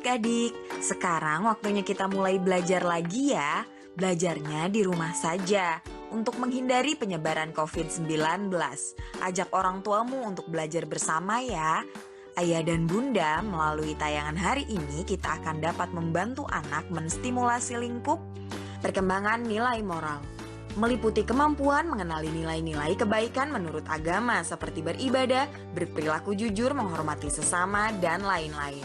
adik-adik, sekarang waktunya kita mulai belajar lagi ya. Belajarnya di rumah saja untuk menghindari penyebaran COVID-19. Ajak orang tuamu untuk belajar bersama ya. Ayah dan bunda, melalui tayangan hari ini kita akan dapat membantu anak menstimulasi lingkup perkembangan nilai moral. Meliputi kemampuan mengenali nilai-nilai kebaikan menurut agama seperti beribadah, berperilaku jujur, menghormati sesama, dan lain-lain.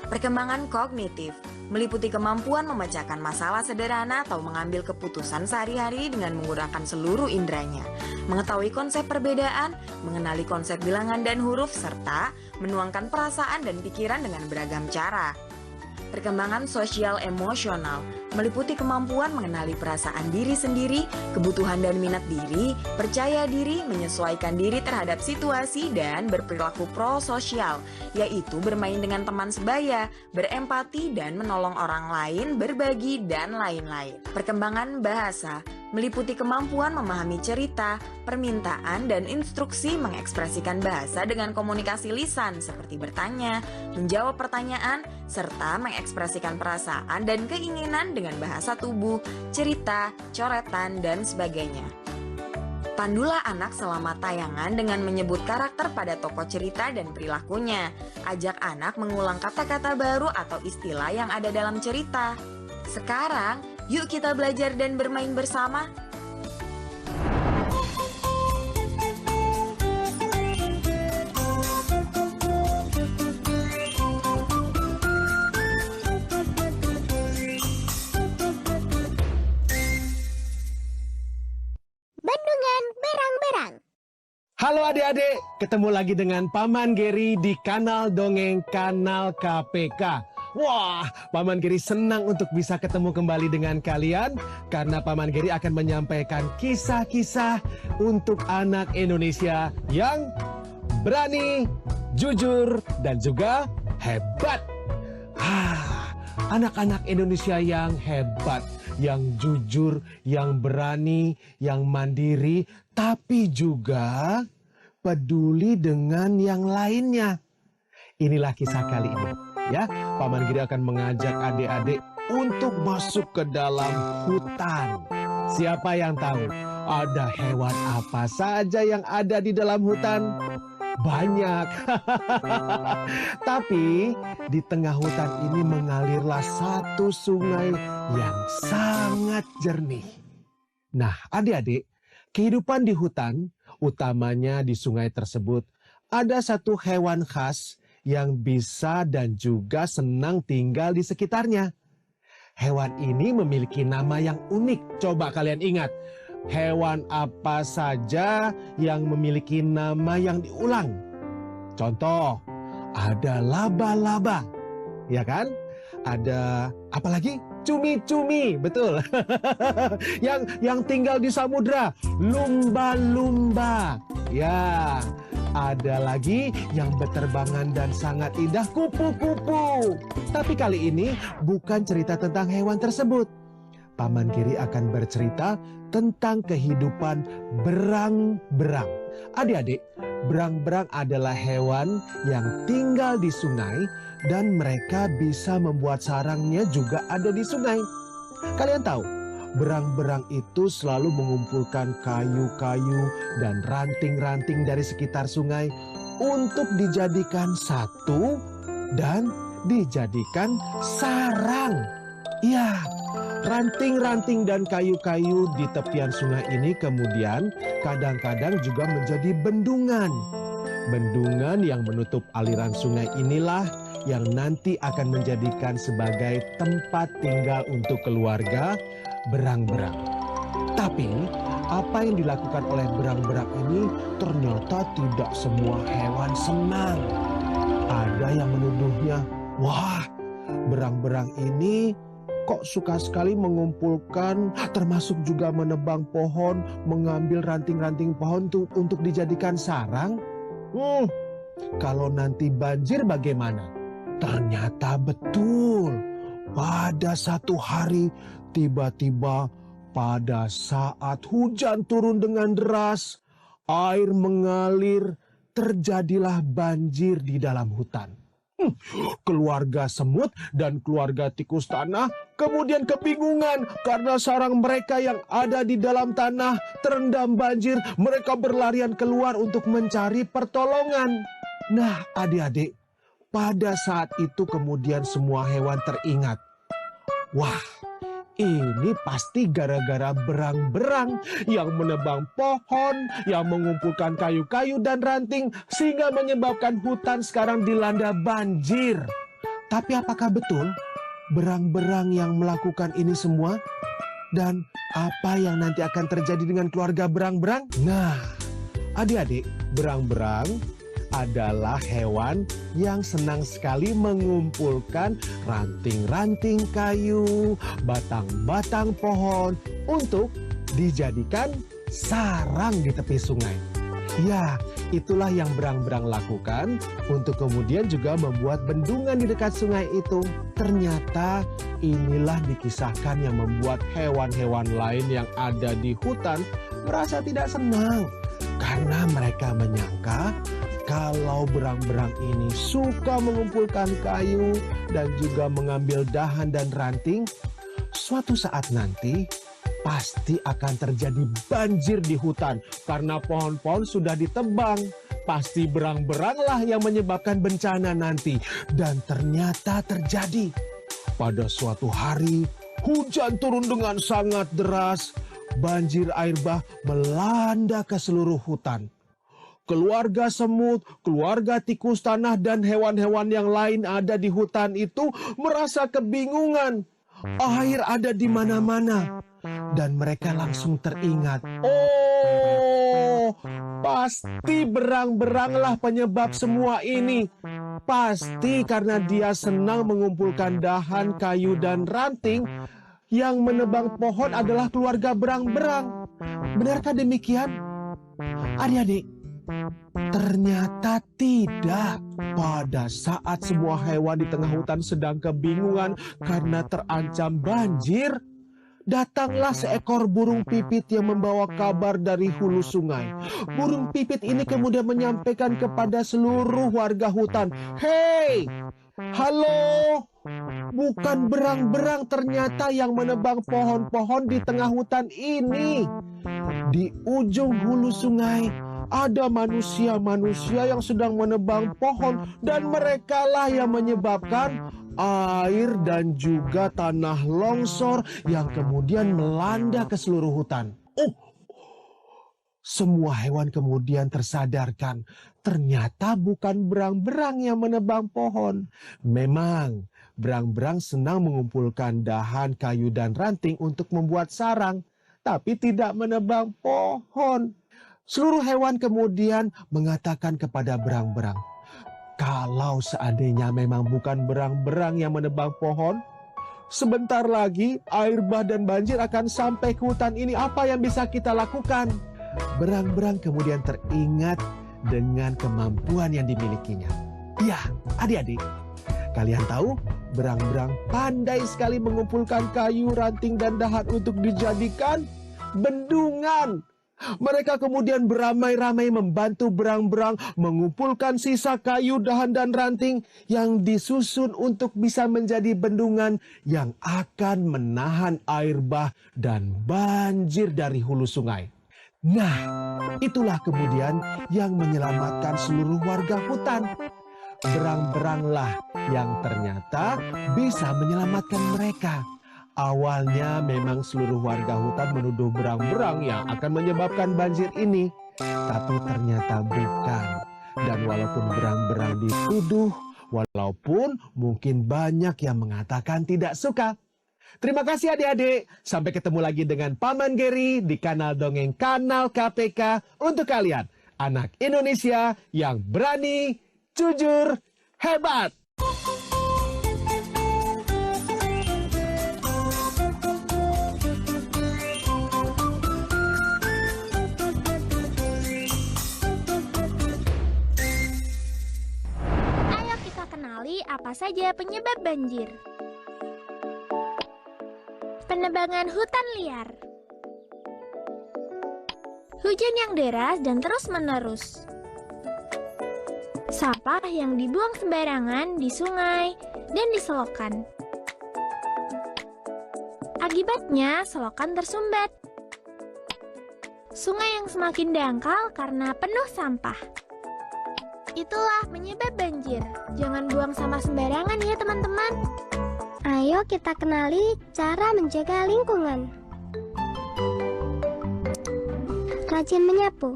Perkembangan kognitif meliputi kemampuan memecahkan masalah sederhana atau mengambil keputusan sehari-hari dengan menggunakan seluruh inderanya, mengetahui konsep perbedaan, mengenali konsep bilangan dan huruf, serta menuangkan perasaan dan pikiran dengan beragam cara. Perkembangan sosial emosional meliputi kemampuan mengenali perasaan diri sendiri, kebutuhan dan minat diri, percaya diri, menyesuaikan diri terhadap situasi, dan berperilaku prososial, yaitu bermain dengan teman sebaya, berempati dan menolong orang lain, berbagi, dan lain-lain. Perkembangan bahasa meliputi kemampuan memahami cerita, permintaan, dan instruksi mengekspresikan bahasa dengan komunikasi lisan seperti bertanya, menjawab pertanyaan, serta mengekspresikan perasaan dan keinginan dengan bahasa tubuh, cerita, coretan, dan sebagainya. Pandulah anak selama tayangan dengan menyebut karakter pada tokoh cerita dan perilakunya. Ajak anak mengulang kata-kata baru atau istilah yang ada dalam cerita. Sekarang, yuk kita belajar dan bermain bersama. Bendungan Berang-Berang. Halo adik-adik, ketemu lagi dengan Paman Geri di kanal Dongeng Kanal KPK. Wah, Paman Geri senang untuk bisa ketemu kembali dengan kalian karena Paman Geri akan menyampaikan kisah-kisah untuk anak Indonesia yang berani, jujur, dan juga hebat. Anak-anak Indonesia yang hebat, yang jujur, yang berani, yang mandiri, tapi juga peduli dengan yang lainnya. Inilah kisah kali ini. Ya, Paman Giri akan mengajak adik-adik untuk masuk ke dalam hutan. Siapa yang tahu ada hewan apa saja yang ada di dalam hutan? Banyak. Tapi di tengah hutan ini mengalirlah satu sungai yang sangat jernih. Nah, adik-adik, kehidupan di hutan, utamanya di sungai tersebut, ada satu hewan khas yang bisa dan juga senang tinggal di sekitarnya. Hewan ini memiliki nama yang unik. Coba kalian ingat, hewan apa saja yang memiliki nama yang diulang? Contoh, ada laba-laba, ya kan? Ada apa lagi? Cumi-cumi, betul. yang tinggal di samudra, lumba-lumba. Ya, ada lagi yang berterbangan dan sangat indah, kupu-kupu. Tapi kali ini bukan cerita tentang hewan tersebut. Paman Giri akan bercerita tentang kehidupan berang-berang. Adik-adik, berang-berang adalah hewan yang tinggal di sungai dan mereka bisa membuat sarangnya juga ada di sungai. Kalian tahu, berang-berang itu selalu mengumpulkan kayu-kayu dan ranting-ranting dari sekitar sungai untuk dijadikan satu dan dijadikan sarang. Ya, ranting-ranting dan kayu-kayu di tepian sungai ini kemudian kadang-kadang juga menjadi bendungan. Bendungan yang menutup aliran sungai inilah yang nanti akan menjadikan sebagai tempat tinggal untuk keluarga berang-berang. Tapi apa yang dilakukan oleh berang-berang ini ternyata tidak semua hewan senang. Ada yang menuduhnya, wah, berang-berang ini kok suka sekali mengumpulkan, termasuk juga menebang pohon, mengambil ranting-ranting pohon untuk dijadikan sarang. Kalau nanti banjir bagaimana? Ternyata betul. Pada satu hari, tiba-tiba pada saat hujan turun dengan deras, air mengalir, terjadilah banjir di dalam hutan. Keluarga semut dan keluarga tikus tanah kemudian kebingungan karena sarang mereka yang ada di dalam tanah terendam banjir. Mereka berlarian keluar untuk mencari pertolongan. Nah, adik-adik, pada saat itu kemudian semua hewan teringat. Wah, ini pasti gara-gara berang-berang yang menebang pohon, yang mengumpulkan kayu-kayu dan ranting, sehingga menyebabkan hutan sekarang dilanda banjir. Tapi apakah betul berang-berang yang melakukan ini semua? Dan apa yang nanti akan terjadi dengan keluarga berang-berang? Nah, adik-adik, berang-berang adalah hewan yang senang sekali mengumpulkan ranting-ranting kayu, batang-batang pohon untuk dijadikan sarang di tepi sungai. Ya, itulah yang berang-berang lakukan untuk kemudian juga membuat bendungan di dekat sungai itu. Ternyata inilah dikisahkan yang membuat hewan-hewan lain yang ada di hutan merasa tidak senang. Karena mereka menyangka kalau berang-berang ini suka mengumpulkan kayu dan juga mengambil dahan dan ranting, suatu saat nanti pasti akan terjadi banjir di hutan karena pohon-pohon sudah ditebang. Pasti berang-beranglah yang menyebabkan bencana nanti. Dan ternyata terjadi. Pada suatu hari, hujan turun dengan sangat deras. Banjir air bah melanda ke seluruh hutan. Keluarga semut, keluarga tikus tanah, dan hewan-hewan yang lain ada di hutan itu merasa kebingungan. Air ada di mana-mana. Dan mereka langsung teringat. Oh, pasti berang-beranglah penyebab semua ini. Pasti karena dia senang mengumpulkan dahan, kayu, dan ranting. Yang menebang pohon adalah keluarga berang-berang. Benarkah demikian? Adik-adik, ternyata tidak. Pada saat semua hewan di tengah hutan sedang kebingungan karena terancam banjir, datanglah seekor burung pipit yang membawa kabar dari hulu sungai. Burung pipit ini kemudian menyampaikan kepada seluruh warga hutan, "Hei, halo, bukan berang-berang ternyata yang menebang pohon-pohon di tengah hutan ini. Di ujung hulu sungai ada manusia-manusia yang sedang menebang pohon dan merekalah yang menyebabkan air dan juga tanah longsor yang kemudian melanda ke seluruh hutan." Semua hewan kemudian tersadarkan. Ternyata bukan berang-berang yang menebang pohon. Memang berang-berang senang mengumpulkan dahan, kayu, dan ranting untuk membuat sarang, tapi tidak menebang pohon. Seluruh hewan kemudian mengatakan kepada berang-berang, kalau seandainya memang bukan berang-berang yang menebang pohon, sebentar lagi air bah dan banjir akan sampai ke hutan ini. Apa yang bisa kita lakukan? Berang-berang kemudian teringat dengan kemampuan yang dimilikinya. Ya, adik-adik, kalian tahu berang-berang pandai sekali mengumpulkan kayu, ranting, dan dahan untuk dijadikan bendungan. Mereka kemudian beramai-ramai membantu berang-berang mengumpulkan sisa kayu, dahan, dan ranting yang disusun untuk bisa menjadi bendungan yang akan menahan air bah dan banjir dari hulu sungai. Nah, itulah kemudian yang menyelamatkan seluruh warga hutan. Berang-beranglah yang ternyata bisa menyelamatkan mereka. Awalnya memang seluruh warga hutan menuduh berang-berang yang akan menyebabkan banjir ini. Tapi ternyata bukan. Dan walaupun berang-berang dituduh, walaupun mungkin banyak yang mengatakan tidak suka. Terima kasih adik-adik. Sampai ketemu lagi dengan Paman Geri di kanal Dongeng Kanal KPK untuk kalian. Anak Indonesia yang berani, jujur, hebat. Ayo kita kenali apa saja penyebab banjir. Penebangan hutan liar. Hujan yang deras dan terus-menerus. Sampah yang dibuang sembarangan di sungai dan di selokan. Akibatnya, selokan tersumbat. Sungai yang semakin dangkal karena penuh sampah. Itulah penyebab banjir. Jangan buang sampah sembarangan ya teman-teman. Ayo kita kenali cara menjaga lingkungan. Rajin menyapu,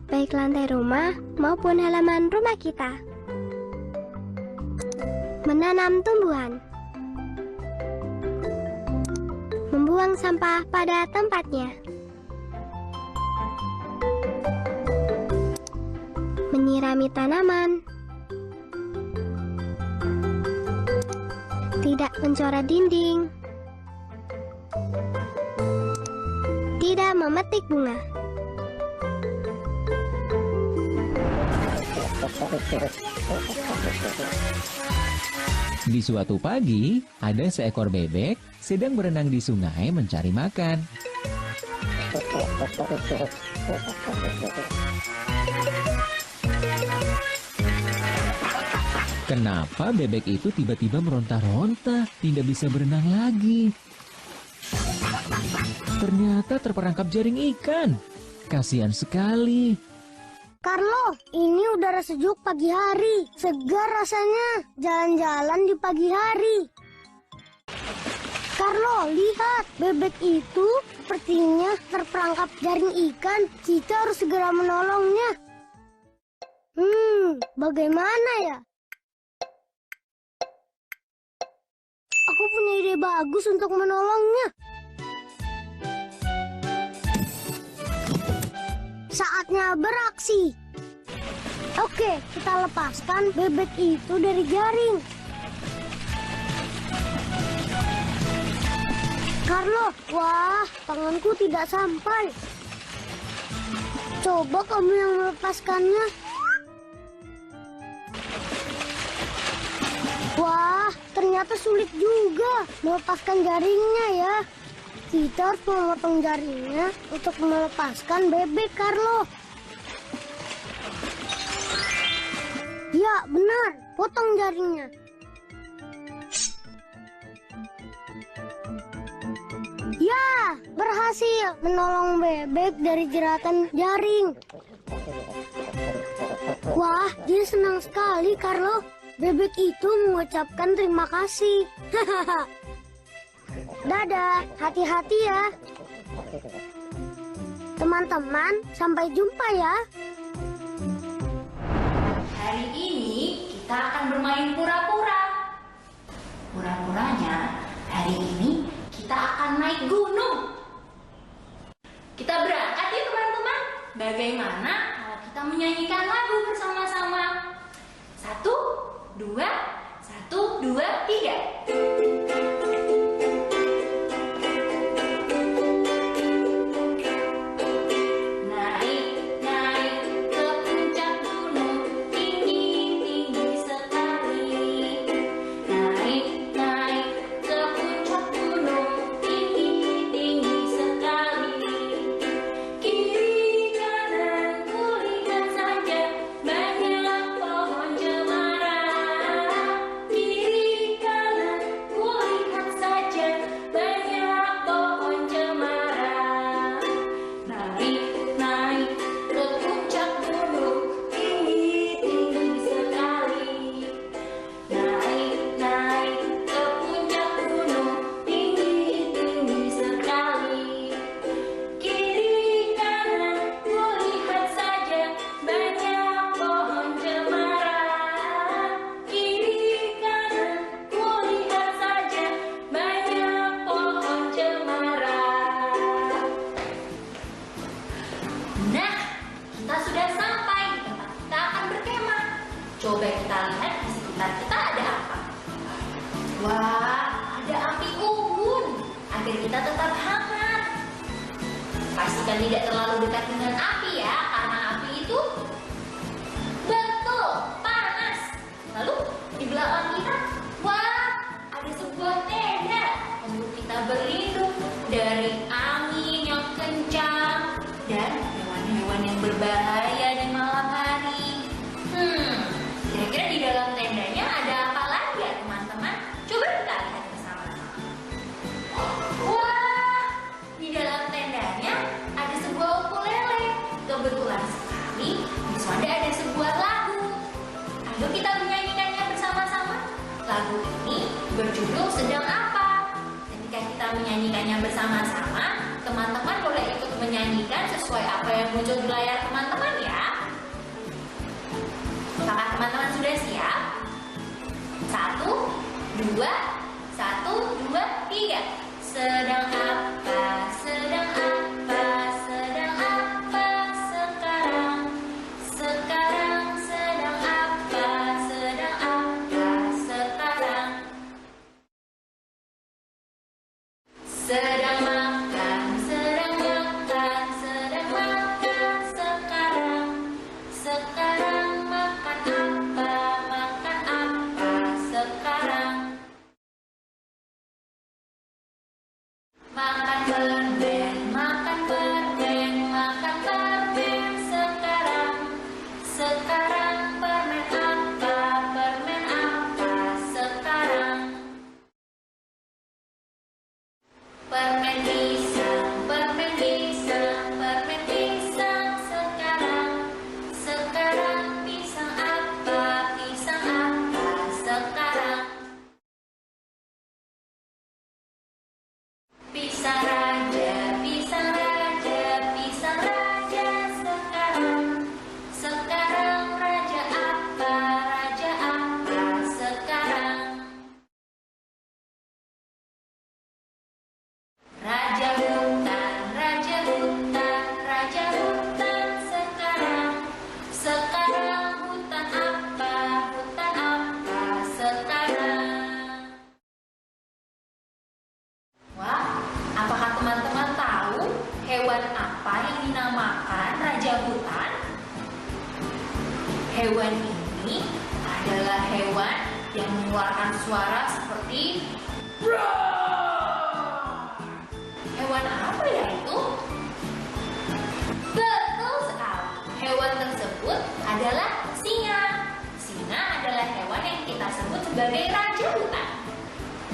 baik lantai rumah maupun halaman rumah kita. Menanam tumbuhan. Membuang sampah pada tempatnya. Menyirami tanaman. Tidak mencoret dinding. Tidak memetik bunga. Di suatu pagi, ada seekor bebek sedang berenang di sungai mencari makan. Kenapa bebek itu tiba-tiba meronta-ronta, tidak bisa berenang lagi? Ternyata terperangkap jaring ikan. Kasihan sekali. Carlo, ini udara sejuk pagi hari. Segar rasanya jalan-jalan di pagi hari. Carlo, lihat. Bebek itu sepertinya terperangkap jaring ikan. Kita harus segera menolongnya. Bagaimana ya? Aku punya ide bagus untuk menolongnya. Saatnya beraksi. Oke, kita lepaskan bebek itu dari jaring. Carlo, wah, tanganku tidak sampai. Coba kamu yang melepaskannya. Wah, ternyata sulit juga melepaskan jaringnya ya. Kita harus memotong jaringnya untuk melepaskan bebek, Carlo. Ya, benar. Potong jaringnya. Ya, berhasil menolong bebek dari jeratan jaring. Wah, dia senang sekali, Carlo. Bebek itu mengucapkan terima kasih. Dadah, hati-hati ya. Teman-teman, sampai jumpa ya. Hari ini kita akan bermain pura-pura. Pura-puranya, hari ini kita akan naik gunung. Kita berangkat ya teman-teman. Bagaimana kalau kita menyanyikan lagu bersama-sama? 1, 2, 1, 2, 3. Coba kita lihat di sekitar kita ada apa. Wah, ada api unggun agar kita tetap hangat. Pastikan tidak terlalu dekat dengan api ya, karena api itu betul panas. Lalu di belakang kita, wah, ada sebuah tenda untuk kita berlindung dari angin yang kencang dan hewan-hewan yang berbahaya di malam hari. gunung sedang apa. Ketika kita menyanyikannya bersama-sama, teman-teman boleh ikut menyanyikan sesuai apa yang muncul di layar teman-teman ya. Apakah teman-teman sudah siap? 1, 2, 1, 2, 3. Sedang apa? Sedang apa? Sedang apa sekarang? Sekarang sedang apa? Sedang apa sekarang? Sedang makan, sedang makan, sedang makan sekarang. Sekarang makan apa? Makan apa sekarang? Makan permen, makan permen, makan permen sekarang. Sekarang permen apa? Permen apa sekarang? Permen pisang, permen pisang, permen pisang sekarang. Sekarang pisang apa? Pisang apa sekarang? Pisang raja, pisang raja, pisang raja sekarang. Sekarang raja apa? Raja apa sekarang? Raja hutan, raja hutan, raja hutan sekarang. Sekarang hutan apa? Hutan apa sekarang? Wah, apakah teman-teman tahu hewan apa yang dinamakan raja hutan? Hewan ini adalah hewan yang mengeluarkan suara seperti roar. Hewan apa ya itu? Betul sekali. Hewan tersebut adalah singa. Singa adalah hewan yang kita sebut sebagai raja hutan.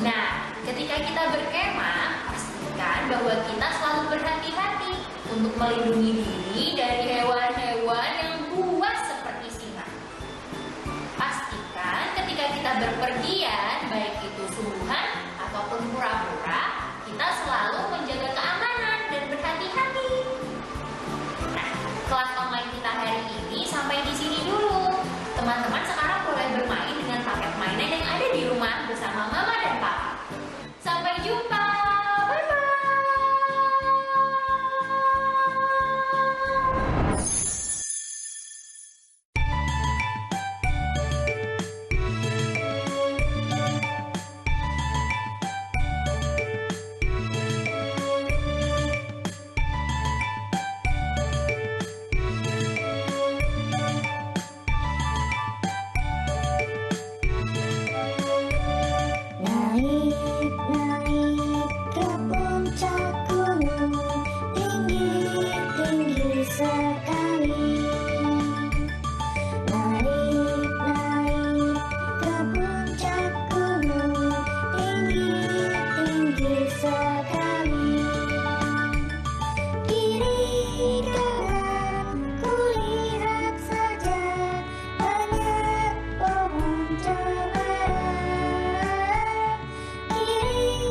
Nah, ketika kita berkemah, pastikan bahwa kita selalu berhati-hati untuk melindungi diri dari hewan-hewan yang buas seperti singa. Pastikan ketika kita berpergian, baik itu sungguhan ataupun pura-pura, kita selalu menjaga keamanan dan berhati-hati. Nah, kelas online kita hari ini sampai di sini dulu. Teman-teman sekarang boleh bermain dengan paket mainan yang ada di rumah bersama Mama dan Papa. Sampai jumpa. Bye-bye. Naik ke puncak gunung, tinggi sekali. Naik ke puncak gunung, tinggi sekali. Kiri kanan kulihat saja, banyak pohon cemara. Kiri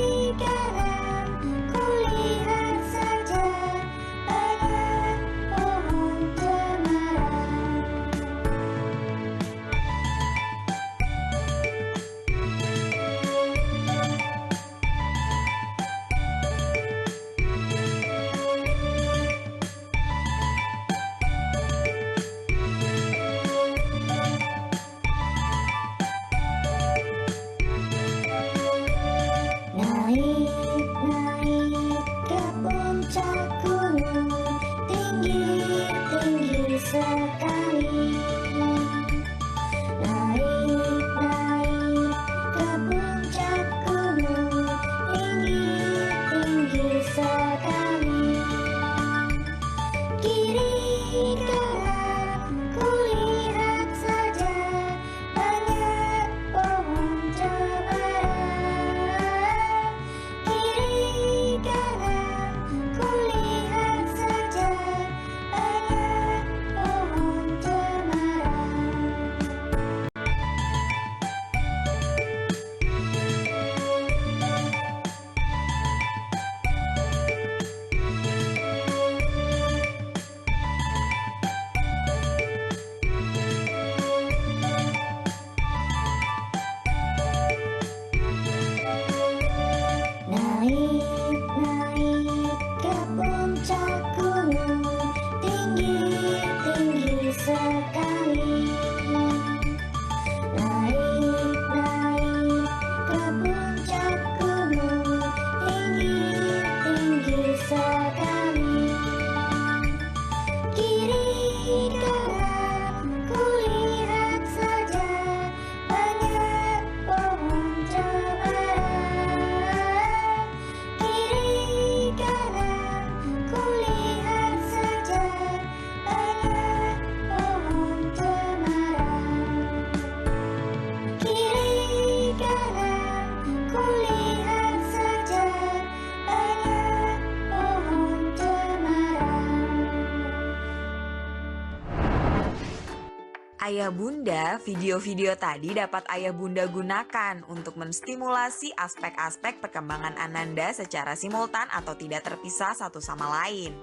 Ayah bunda, video-video tadi dapat ayah bunda gunakan untuk menstimulasi aspek-aspek perkembangan Ananda secara simultan atau tidak terpisah satu sama lain.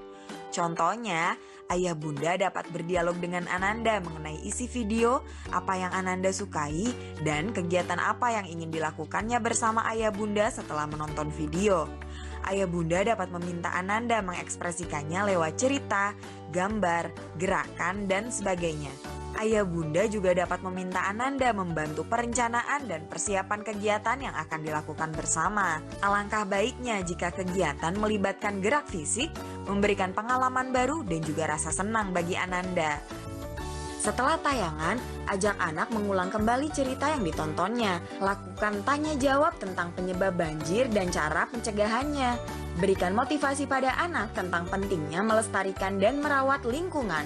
Contohnya, ayah bunda dapat berdialog dengan Ananda mengenai isi video, apa yang Ananda sukai, dan kegiatan apa yang ingin dilakukannya bersama ayah bunda setelah menonton video. Ayah bunda dapat meminta Ananda mengekspresikannya lewat cerita, gambar, gerakan, dan sebagainya. Ayah bunda juga dapat meminta Ananda membantu perencanaan dan persiapan kegiatan yang akan dilakukan bersama. Alangkah baiknya jika kegiatan melibatkan gerak fisik, memberikan pengalaman baru dan juga rasa senang bagi Ananda. Setelah tayangan, ajak anak mengulang kembali cerita yang ditontonnya. Lakukan tanya jawab tentang penyebab banjir dan cara pencegahannya. Berikan motivasi pada anak tentang pentingnya melestarikan dan merawat lingkungan.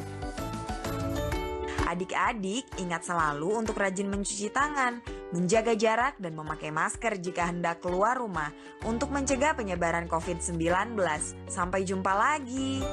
Adik-adik, ingat selalu untuk rajin mencuci tangan, menjaga jarak, dan memakai masker jika hendak keluar rumah untuk mencegah penyebaran COVID-19. Sampai jumpa lagi.